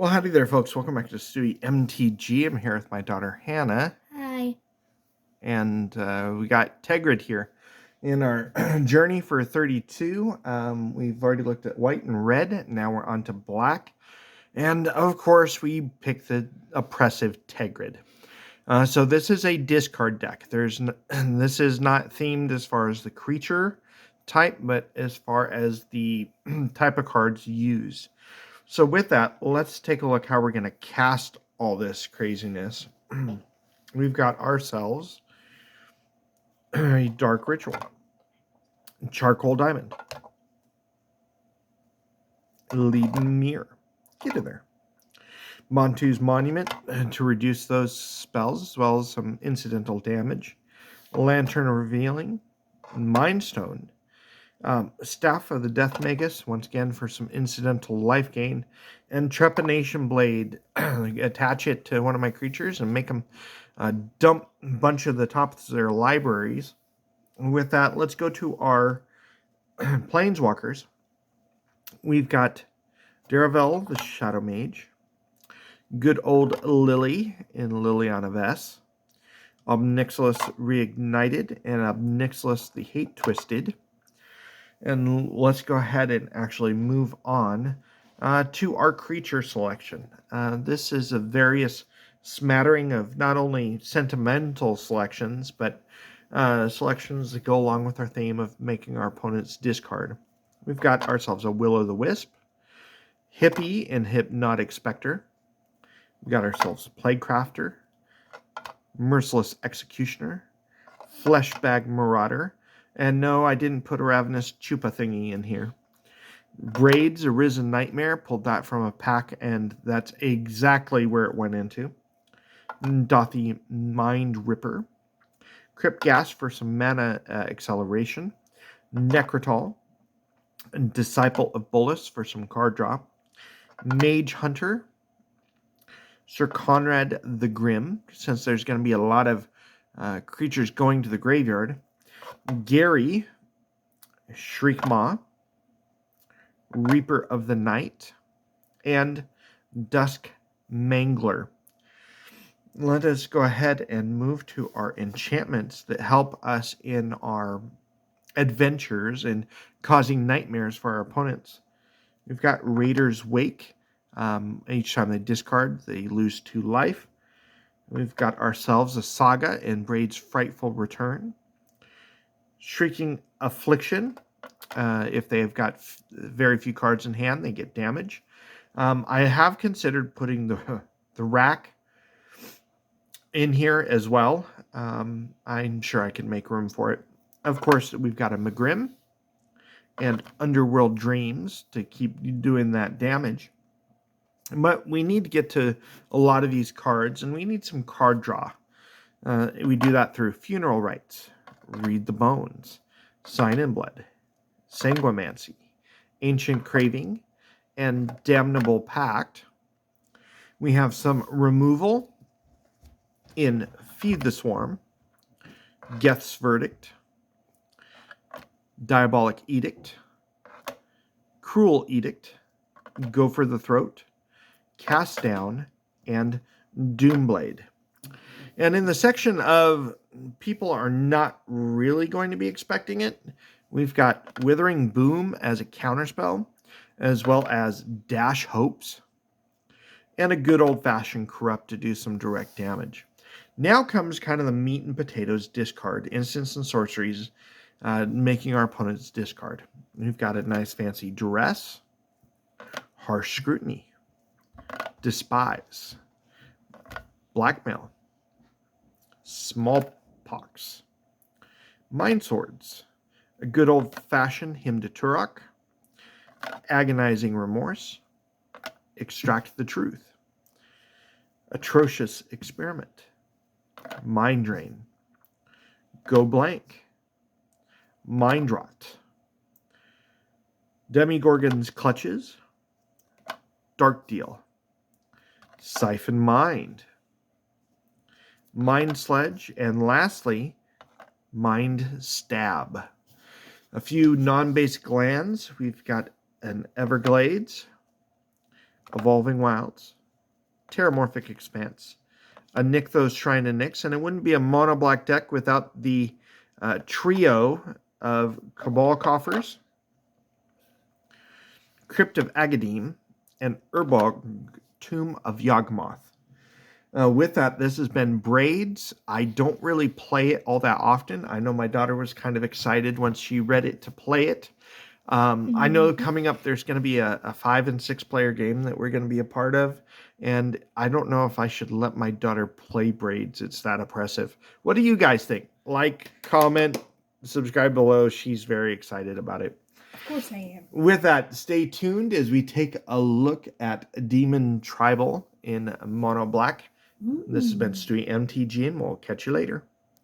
Well, howdy there, folks. Welcome back to Stewie MTG. I'm here with my daughter, Hannah. Hi. And we got Tegrid here in our journey for 32. We've already looked at white and red. Now we're on to black. And, of course, we picked the oppressive Tegrid. So this is a discard deck. This is not themed as far as the creature type, but as far as the type of cards used. So with that, let's take a look how we're going to cast all this craziness. We've got ourselves a Dark Ritual, Charcoal Diamond, Leaden Mirror, get in there, Montu's Monument to reduce those spells as well as some incidental damage, Lantern Revealing, Mind Stone, Staff of the Death Magus, once again for some incidental life gain, and Trepanation Blade. Attach it to one of my creatures and make them dump a bunch of the tops of their libraries. And with that, let's go to our Planeswalkers. We've got Daravel, the Shadow Mage, good old Lily in Liliana Vess, Obnixilis Reignited, and Obnixilis the Hate Twisted. And let's go ahead and actually move on to our creature selection. This is a various smattering of not only sentimental selections, but selections that go along with our theme of making our opponents discard. We've got ourselves a Will-o'-the-Wisp, Hippie and Hypnotic Spectre. We've got ourselves a Plaguecrafter, Merciless Executioner, Fleshbag Marauder, and no, I didn't put a Ravenous Chupa thingy in here. Braids, Arisen Nightmare, pulled that from a pack, and that's exactly where it went into. Dothy Mind Ripper, Crypt Gas for some mana acceleration, Necrotol, Disciple of Bolus for some card draw, Mage Hunter, Sir Conrad the Grim, since there's going to be a lot of creatures going to the graveyard, Gary, Shriekmaw, Reaper of the Night, and Dusk Mangler. Let us go ahead and move to our enchantments that help us in our adventures and causing nightmares for our opponents. We've got Raider's Wake. Each time they discard, they lose 2 life. We've got ourselves a Saga and Braid's Frightful Return. Shrieking Affliction. If they have got very few cards in hand, they get damage. I have considered putting the rack in here as well. I'm sure I can make room for it. Of course, we've got a Magrim and Underworld Dreams to keep doing that damage. But we need to get to a lot of these cards, and we need some card draw. We do that through Funeral Rites, Read the Bones, Sign in Blood, Sanguimancy, Ancient Craving, and Damnable Pact. We have some removal in Feed the Swarm, Geth's Verdict, Diabolic Edict, Cruel Edict, Go for the Throat, Cast Down, and Doomblade. And in the section of people are not really going to be expecting it, we've got Withering Boom as a counterspell, as well as Dash Hopes, and a good old-fashioned Corrupt to do some direct damage. Now comes kind of the meat and potatoes discard, instants and sorceries, making our opponents discard. We've got a nice fancy Duress, Harsh Scrutiny, Despise, Blackmail, Smallpox, Mind Swords, a good old-fashioned Hymn to Turok, Agonizing Remorse, Extract the Truth, Atrocious Experiment, Mind Drain, Go Blank, Mind Rot, Demigorgon's Clutches, Dark Deal, Siphon Mind, Mind Sledge, and lastly, Mind Stab. A few non-basic lands. We've got an Everglades, Evolving Wilds, Terramorphic Expanse, a Nykthos Shrine of Nyx, and it wouldn't be a mono black deck without the trio of Cabal Coffers, Crypt of Agadim, and Urbog, Tomb of Yawgmoth. With that, this has been Braids. I don't really play it all that often. I know my daughter was kind of excited once she read it to play it. I know coming up there's going to be a 5 and 6 player game that we're going to be a part of, and I don't know if I should let my daughter play Braids. It's that oppressive. What do you guys think? Like, comment, subscribe below. She's very excited about it. Of course I am. With that, stay tuned as we take a look at Demon Tribal in Mono Black. This has been Stewie MTG, and we'll catch you later.